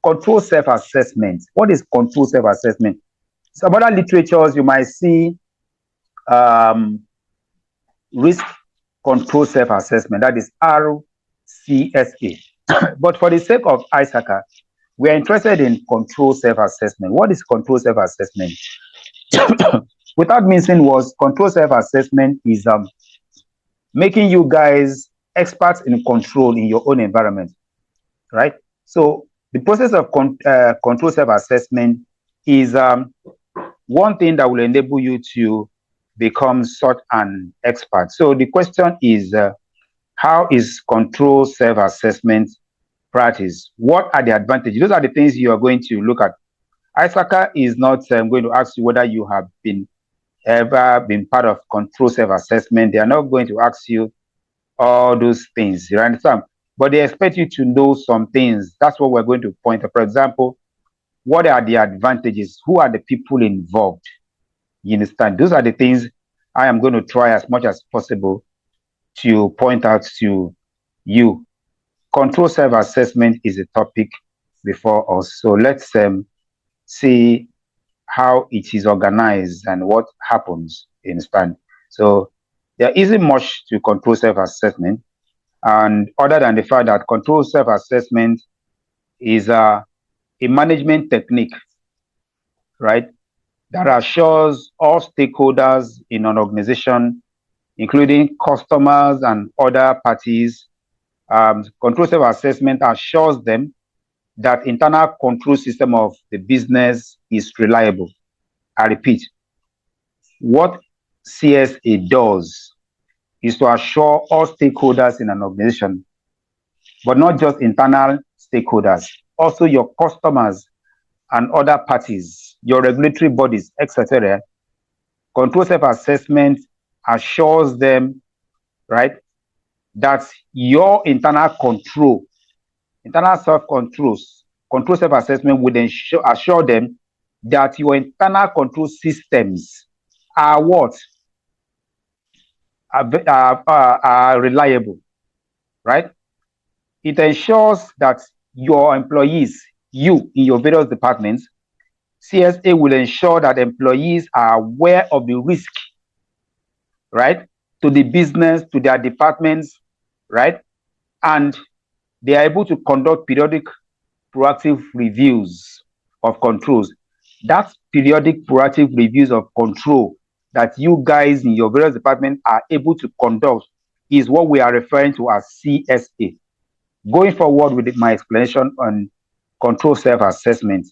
control self-assessment. What is control self-assessment? Some other literatures you might see risk control self-assessment, that is RCSA. But for the sake of ISACA, we are interested in control self-assessment. What is control self-assessment? Without missing words, control self-assessment is making you guys experts in control in your own environment, right? So the process of control self-assessment is one thing that will enable you to become such an expert. So the question is, how is control self-assessment practice? What are the advantages? Those are the things you are going to look at. ISACA is not going to ask you whether you have ever been part of control self-assessment. They are not going to ask you all those things, you understand? But they expect you to know some things. That's what we're going to point out. For example, what are the advantages? Who are the people involved? You understand? Those are the things I am going to try as much as possible to point out to you. Control self-assessment is a topic before us. So let's see how it is organized and what happens in span. So there isn't much to control self-assessment, and other than the fact that control self-assessment is a management technique, right, that assures all stakeholders in an organization, including customers and other parties. Control self-assessment assures them that internal control system of the business is reliable. I repeat, what CSA does is to assure all stakeholders in an organization, but not just internal stakeholders, also your customers and other parties, your regulatory bodies, etc. Control self-assessment assures them, right, that your internal control, internal self-controls, control self-assessment would assure them that your internal control systems are what? Are reliable, right? It ensures that your employees, you in your various departments, CSA will ensure that employees are aware of the risk, right, to the business, to their departments, right? And they are able to conduct periodic proactive reviews of controls. That periodic proactive reviews of control that you guys in your various departments are able to conduct is what we are referring to as CSA. Going forward with my explanation on control self-assessment,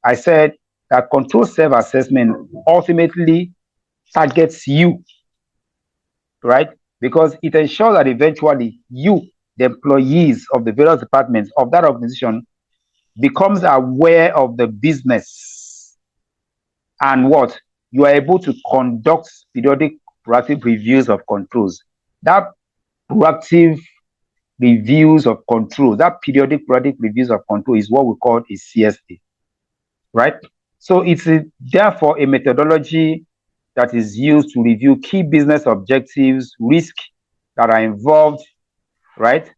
I said that control self-assessment ultimately targets you, right? Because it ensures that eventually you, the employees of the various departments of that organization, becomes aware of the business and what? You are able to conduct periodic proactive reviews of controls. That proactive reviews of control, that periodic proactive reviews of control is what we call a CSA, right? So it's therefore a methodology that is used to review key business objectives, risks that are involved, right?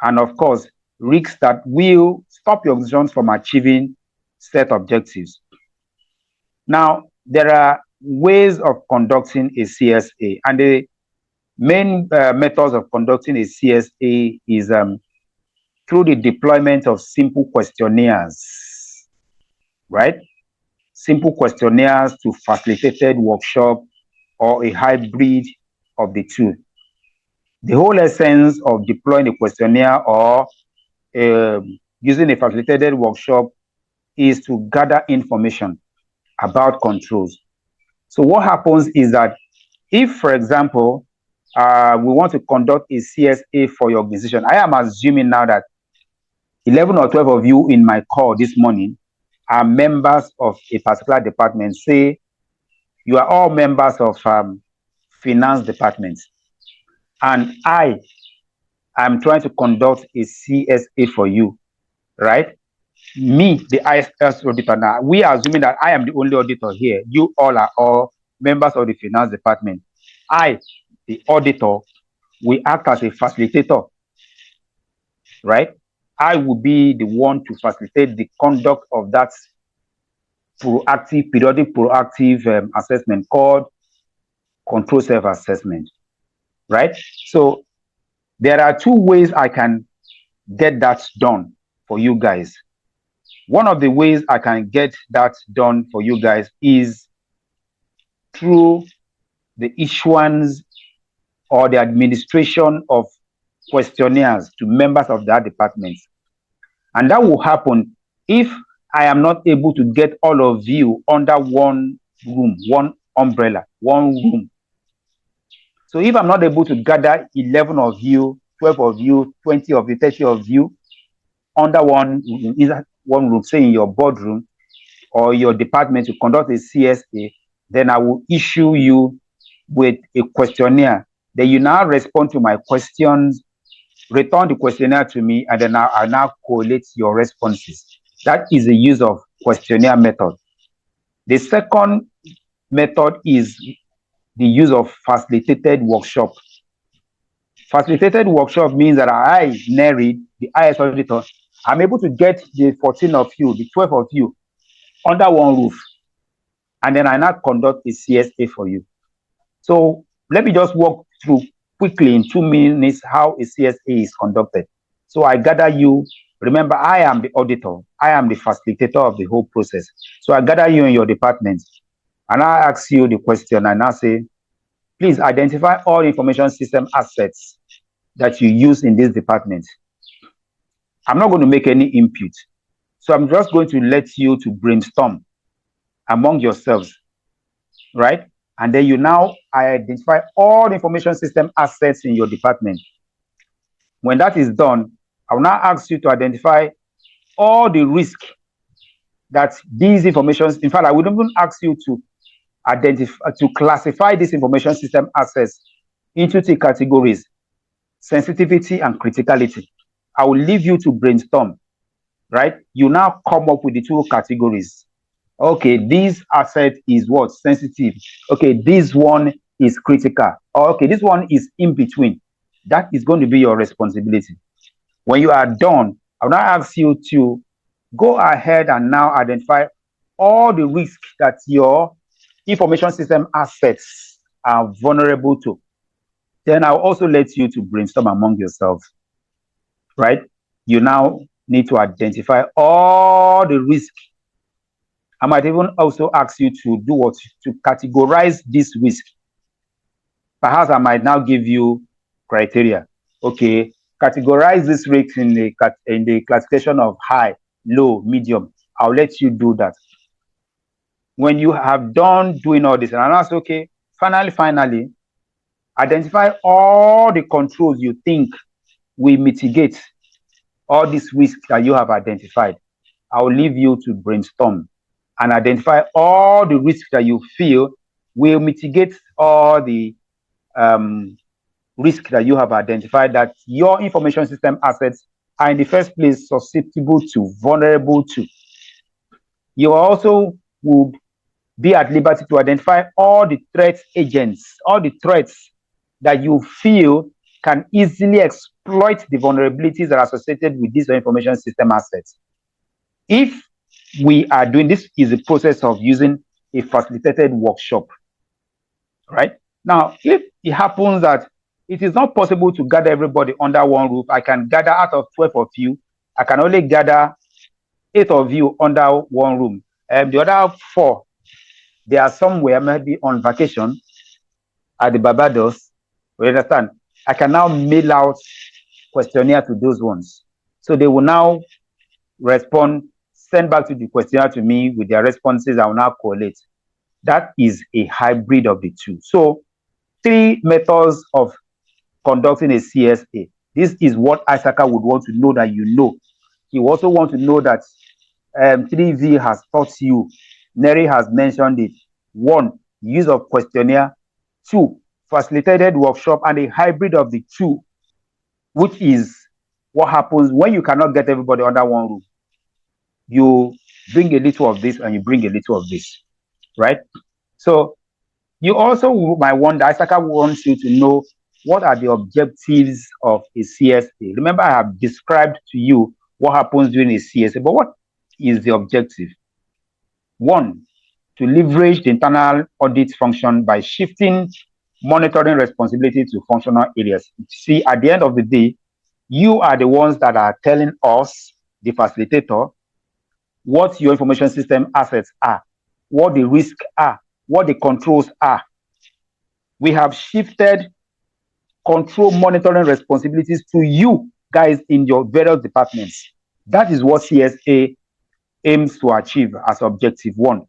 And of course, risks that will stop your organization from achieving set objectives. Now, there are ways of conducting a CSA, and the main methods of conducting a CSA is through the deployment of simple questionnaires, right? Simple questionnaires to facilitated workshop or a hybrid of the two. The whole essence of deploying a questionnaire or using a facilitated workshop is to gather information about controls. So what happens is that if, for example, we want to conduct a CSA for your organization, I am assuming now that 11 or 12 of you in my call this morning are members of a particular department. Say you are all members of finance department, and I am trying to conduct a CSA for you, right? Me, the ISS auditor, now we are assuming that I am the only auditor here. You all are all members of the finance department. I, the auditor, we act as a facilitator, right? I will be the one to facilitate the conduct of that periodic proactive assessment called control self-assessment, right? So there are two ways I can get that done for you guys. One of the ways I can get that done for you guys is through the issuance or the administration of questionnaires to members of that department. And that will happen if I am not able to get all of you under one room, one umbrella, one room. So if I'm not able to gather 11 of you, 12 of you, 20 of you, 30 of you under one room, say in your boardroom or your department to conduct a CSA, then I will issue you with a questionnaire. Then you now respond to my questions, return the questionnaire to me, and then I now collate your responses. That is the use of questionnaire method. The second method is the use of facilitated workshop. Facilitated workshop means that I, Neri, the IS auditor, I'm able to get the 14 of you, the 12 of you under one roof, and then I now conduct a CSA for you. So let me just walk through quickly in 2 minutes how a CSA is conducted. So I gather you. Remember, I am the auditor. I am the facilitator of the whole process. So I gather you in your department, and I ask you the question, and I say, please identify all information system assets that you use in this department. I'm not going to make any input. So I'm just going to let you to brainstorm among yourselves, right? And then you now identify all the information system assets in your department. When that is done, I will now ask you to identify all the risk that these information, in fact, I would even ask you to identify, to classify these information system assets into 2 categories: sensitivity and criticality. I will leave you to brainstorm, right? You now come up with the 2 categories. Okay, this asset is what? Sensitive. Okay, this one is critical. Okay, this one is in between. That is going to be your responsibility. When you are done, I will now ask you to go ahead and now identify all the risks that your information system assets are vulnerable to. Then I'll also let you to brainstorm among yourselves, right? You now need to identify all the risks. I might even also ask you to do what? To categorize this risk. Perhaps I might now give you criteria. Okay, categorize this risk in the classification of high, low, medium. I'll let you do that. When you have done doing all this, and I'll ask, okay, finally, identify all the controls you think will mitigate all these risks that you have identified. I'll leave you to brainstorm and identify all the risks that you feel will mitigate all the risk that you have identified that your information system assets are in the first place susceptible to, vulnerable to. You also would be at liberty to identify all the threat agents, all the threats that you feel can easily exploit the vulnerabilities that are associated with these information system assets. If we are doing this, is a process of using a facilitated workshop, right? Now, if it happens that it is not possible to gather everybody under one roof, I can gather out of 12 of you, I can only gather 8 of you under one room. The other 4, they are somewhere, maybe on vacation at the Barbados. You understand? I can now mail out questionnaire to those ones. So they will now respond, send back to the questionnaire to me with their responses. I will now collate. That is a hybrid of the 2. So 3 methods of conducting a CSA. This is what ISACA would want to know that you know. You also want to know that 3V has taught you. Neri has mentioned it. 1, use of questionnaire. 2, facilitated workshop, and a hybrid of the 2, which is what happens when you cannot get everybody under one roof. You bring a little of this and you bring a little of this, right? So you also might wonder, ISACA wants you to know what are the objectives of a CSA. Remember, I have described to you what happens during a CSA. But what is the objective? One, to leverage the internal audit function by shifting monitoring responsibility to functional areas. See, at the end of the day, you are the ones that are telling us, the facilitator, what your information system assets are, what the risks are, what the controls are. We have shifted control monitoring responsibilities to you guys in your various departments. That is what CSA aims to achieve as objective one.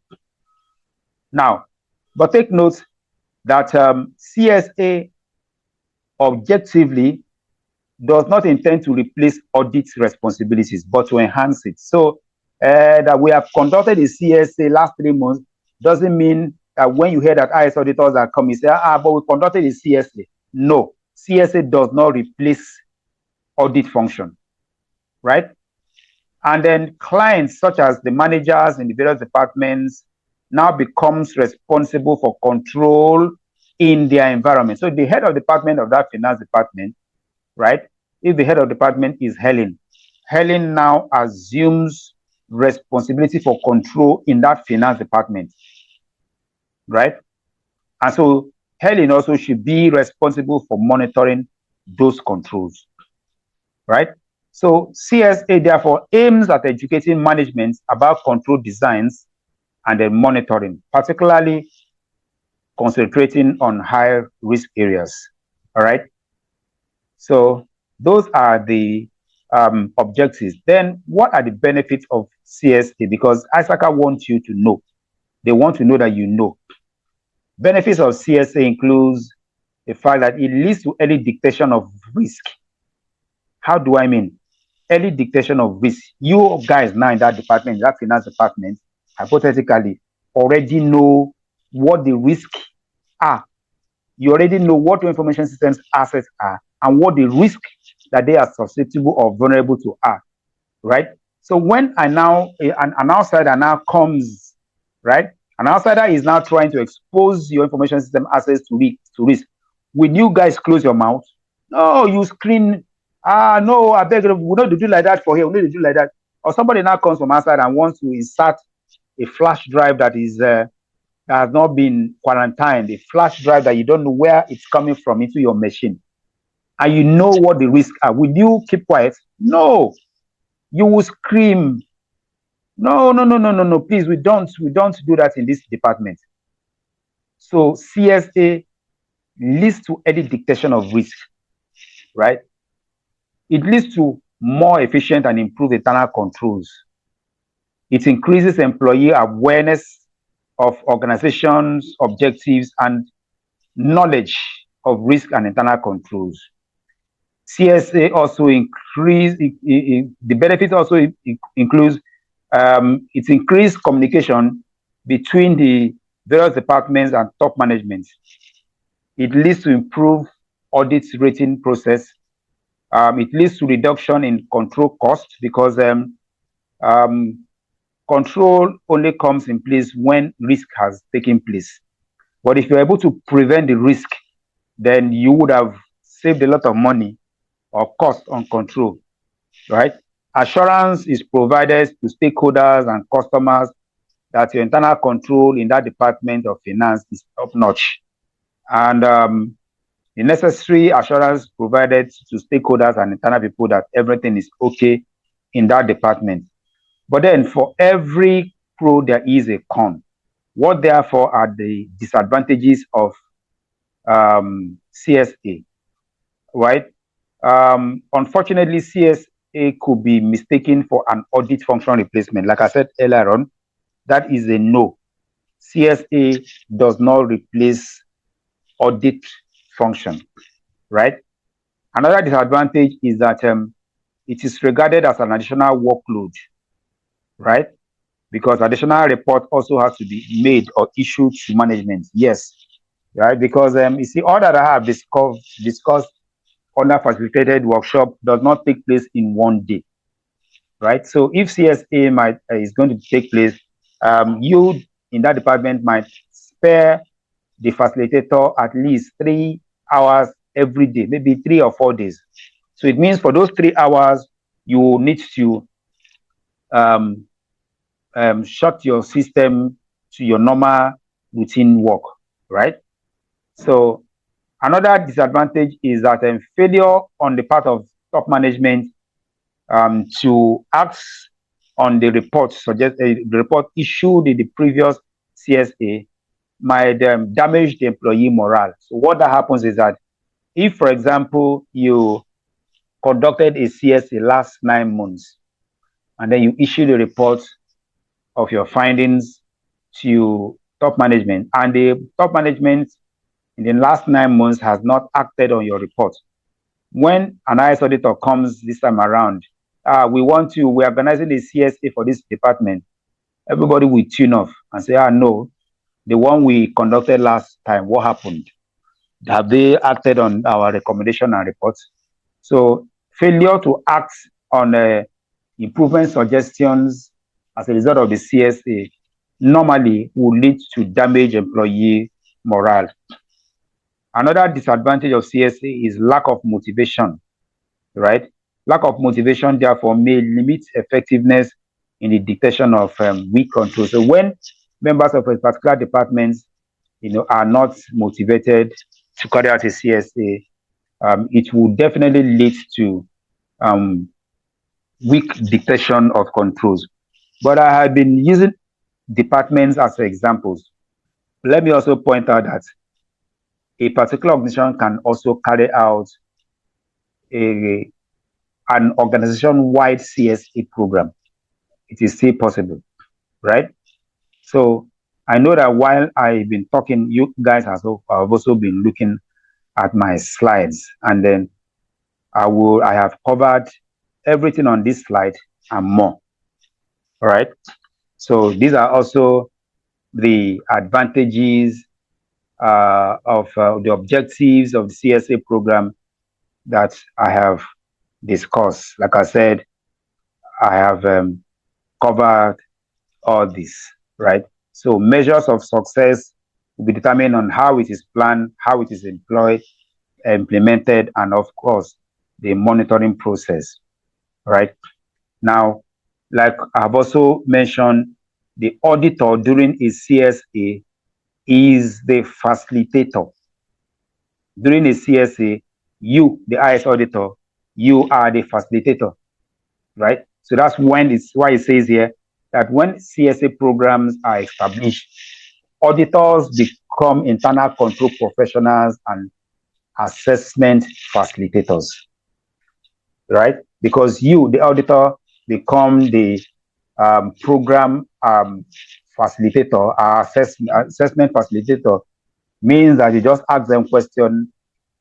Now, but take note that CSA objectively does not intend to replace audit responsibilities, but to enhance it. So that we have conducted a CSA last 3 months doesn't mean that when you hear that IS auditors are coming, say, but we conducted a CSA. No, CSA does not replace audit function, right? And then clients such as the managers in the various departments now becomes responsible for control in their environment. So the head of department of that finance department, right? If the head of department is Helen now assumes responsibility for control in that finance department, right? And so Helen also should be responsible for monitoring those controls, right? So CSA therefore aims at educating management about control designs and then monitoring, particularly concentrating on high risk areas, all right? So those are the objectives. Then what are the benefits of CSA? Because ISACA wants you to know. They want to know that you know. Benefits of CSA includes the fact that it leads to early detection of risk. How do I mean? Early detection of risk. You guys now in that department, that finance department, hypothetically, already know what the risks are. You already know what your information systems assets are and what the risk that they are susceptible or vulnerable to are, right? So when an outsider now comes, right? An outsider is now trying to expose your information system assets to risk. Will you guys close your mouth? No, you screen. No, I beg you, we don't do like that for here. We need to do like that. Or somebody now comes from outside and wants to insert a flash drive that is that has not been quarantined, a flash drive that you don't know where it's coming from into your machine, and you know what the risks are. Will you keep quiet? No, you will scream. No. Please, we don't do that in this department. So CSA leads to early detection of risk, right? It leads to more efficient and improved internal controls. It increases employee awareness of organizations' objectives and knowledge of risk and internal controls. CSA also the benefits also includes its increased communication between the various departments and top management. It leads to improved audit rating process. It leads to reduction in control costs because control only comes in place when risk has taken place. But if you're able to prevent the risk, then you would have saved a lot of money or cost on control, right? Assurance is provided to stakeholders and customers that your internal control in that department of finance is top-notch. And the necessary assurance provided to stakeholders and internal people that everything is okay in that department. But then for every pro, there is a con. What therefore are the disadvantages of CSA, right? Unfortunately, CSA could be mistaken for an audit function replacement. Like I said earlier on, that is a no. CSA does not replace audit function, right? Another disadvantage is that it is regarded as an additional workload, right? Because additional report also has to be made or issued to management. Yes, right? Because you see, all that I have discussed on that facilitated workshop does not take place in one day, right? So if CSA is going to take place, you in that department might spare the facilitator at least 3 hours every day, maybe 3 or 4 days. So it means for those 3 hours, you need to shut your system to your normal routine work, right? So another disadvantage is that failure on the part of top management to act on the report the report issued in the previous CSA might damage the employee morale. So what that happens is that if, for example, you conducted a CSA last 9 months and then you issue the report of your findings to top management, and the top management in the last 9 months has not acted on your report, when an IS auditor comes this time around, we're organizing a CSA for this department, everybody will tune off and say, no, the one we conducted last time, what happened? Have they acted on our recommendation and reports? So failure to act on improvement suggestions as a result of the CSA normally will lead to damage employee morale. Another disadvantage of CSA is lack of motivation, right? Lack of motivation, therefore, may limit effectiveness in the detection of weak control. So when members of a particular department, are not motivated to carry out a CSA, it will definitely lead to weak detection of controls. But I have been using departments as examples. Let me also point out that a particular organization can also carry out an organization-wide CSA program. It is still possible, right? So I know that while I've been talking, you guys have also been looking at my slides, and then I have covered everything on this slide and more. All right. So these are also the advantages of the objectives of the CSA program that I have discussed. Like I said, I have covered all this, right? So measures of success will be determined on how it is planned, how it is employed, implemented, and of course, the monitoring process, right? Now, like I've also mentioned, the auditor during a CSA is the facilitator. During a CSA, you, the IS auditor, you are the facilitator, right? So that's why it says here that when CSA programs are established, auditors become internal control professionals and assessment facilitators, right? Because you, the auditor, become the program facilitator, assessment facilitator, means that you just ask them questions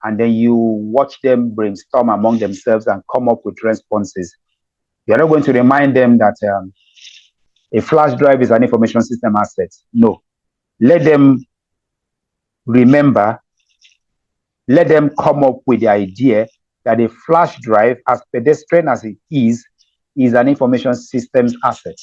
and then you watch them brainstorm among themselves and come up with responses. You're not going to remind them that a flash drive is an information system asset. No. Let them remember, let them come up with the idea that a flash drive, as pedestrian as it is an information systems asset.